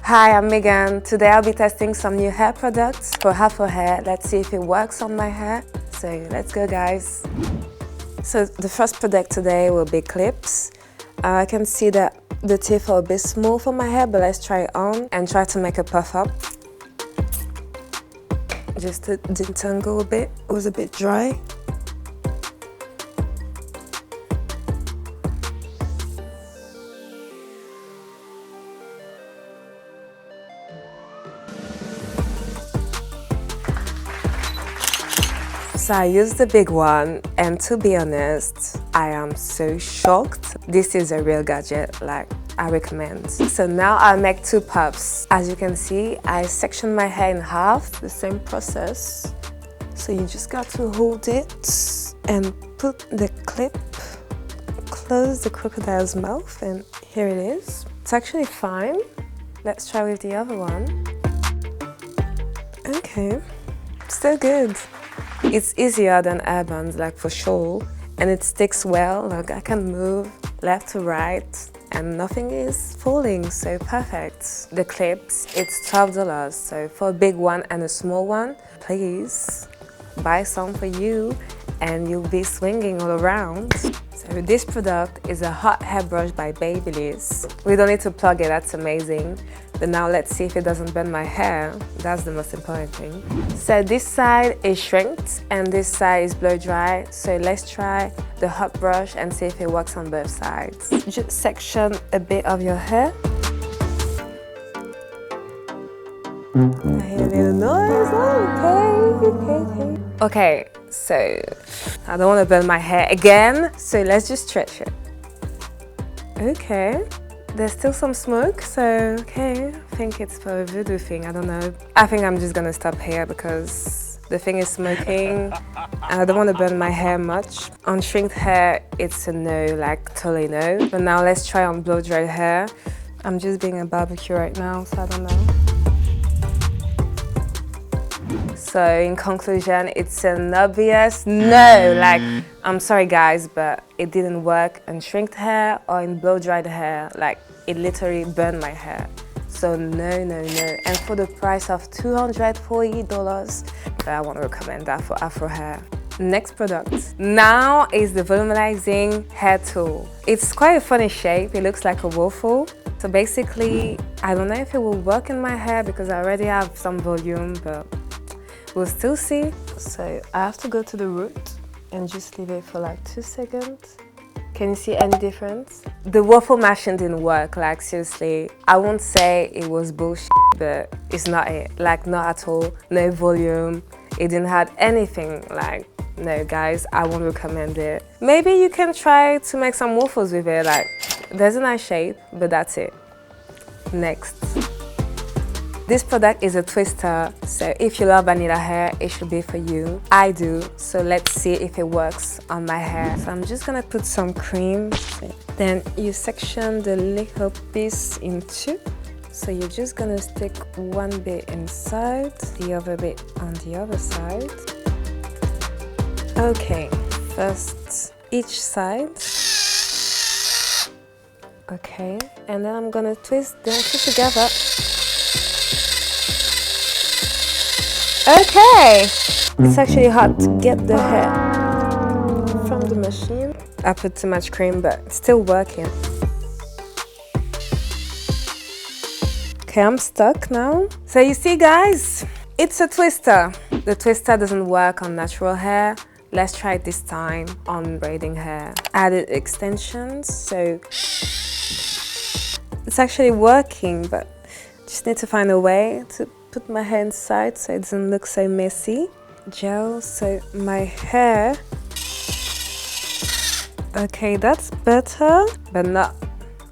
Hi, I'm Megan. Today I'll be testing some new hair products for Afro hair. Let's see if it works on my hair. So let's go, guys. So the first product today will be clips. I can see that the teeth are a bit small for my hair, but let's try it on and try to make a puff up. Just to detangle a bit. It was a bit dry. So I used the big one, and to be honest, I am so shocked. This is a real gadget, like I recommend. So now I'll make two puffs. As you can see, I section my hair in half, the same process. So you just got to hold it and put the clip, close the crocodile's mouth, and here it is. It's actually fine. Let's try with the other one. Okay, still good. It's easier than hairbrush, like for sure, and it sticks well. Like I can move left to right and nothing is falling, so perfect. The clips, it's $12, so for a big one and a small one, please buy some for you and you'll be swinging all around. So this product is a hot hairbrush by Babyliss. We don't need to plug it, that's amazing. But now let's see if it doesn't burn my hair. That's the most important thing. So this side is shrinked and this side is blow dry. So let's try the hot brush and see if it works on both sides. Just section a bit of your hair. I hear a little noise. Oh, okay. Okay, so I don't want to burn my hair again. So let's just stretch it. Okay. There's still some smoke, so okay, I think it's for a voodoo thing, I don't know. I think I'm just gonna stop here because the thing is smoking and I don't want to burn my hair much. On shrinked hair, it's a no, like totally no. But now let's try on blow dried hair. I'm just being a barbecue right now, so I don't know. So in conclusion, it's an obvious no. Like, I'm sorry guys, but it didn't work on shrinked hair or in blow dried hair. Like, it literally burned my hair. So no, no, no. And for the price of $240, I want to recommend that for Afro hair. Next product. Now is the volumizing hair tool. It's quite a funny shape. It looks like a waffle. So basically, I don't know if it will work in my hair because I already have some volume, but we'll still see. So I have to go to the root and just leave it for like 2 seconds. Can you see any difference? The waffle machine didn't work, like seriously. I won't say it was bullshit, but it's not it. Like not at all, no volume. It didn't have anything, like no guys, I won't recommend it. Maybe you can try to make some waffles with it, like there's a nice shape, but that's it. Next. This product is a twister, so if you love vanilla hair, it should be for you. I do, so let's see if it works on my hair. So I'm just gonna put some cream. Then you section the little piece in two. So you're just gonna stick one bit inside, the other bit on the other side. Okay, first each side. Okay, and then I'm gonna twist them two together. Okay, it's actually hard to get the hair from the machine. I put too much cream, but it's still working. Okay, I'm stuck now. So you see guys, it's a twister. The twister doesn't work on natural hair. Let's try it this time on braiding hair. Added extensions, so it's actually working, but just need to find a way to put my hair inside so it doesn't look so messy. Gel, so my hair. Okay, that's better, but not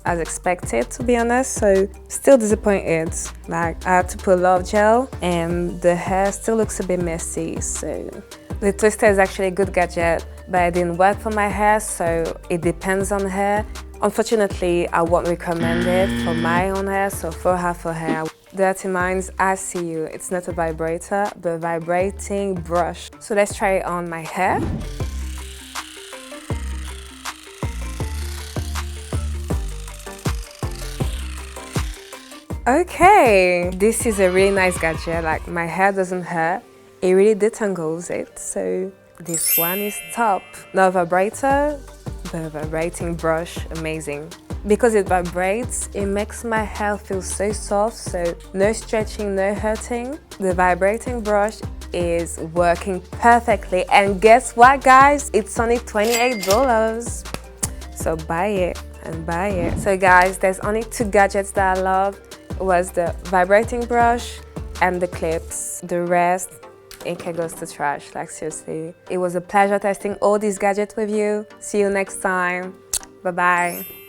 as expected to be honest, so still disappointed. Like I had to put a lot of gel and the hair still looks a bit messy, so the twister is actually a good gadget, but it didn't work for my hair, so it depends on hair. Unfortunately, I won't recommend it for my own hair, so for Afro hair. Dirty Minds, I see you. It's not a vibrator, but a vibrating brush. So let's try it on my hair. Okay, this is a really nice gadget, like my hair doesn't hurt. It really detangles it, so this one is top. No vibrator, the vibrating brush, amazing. Because it vibrates, it makes my hair feel so soft, so no stretching, no hurting. The vibrating brush is working perfectly, and guess what guys? It's only $28. So buy it and buy it. So guys, there's only 2 gadgets that I love. It was the vibrating brush and the clips. The rest, it can goes to trash, like seriously. It was a pleasure testing all these gadgets with you. See you next time. Bye bye.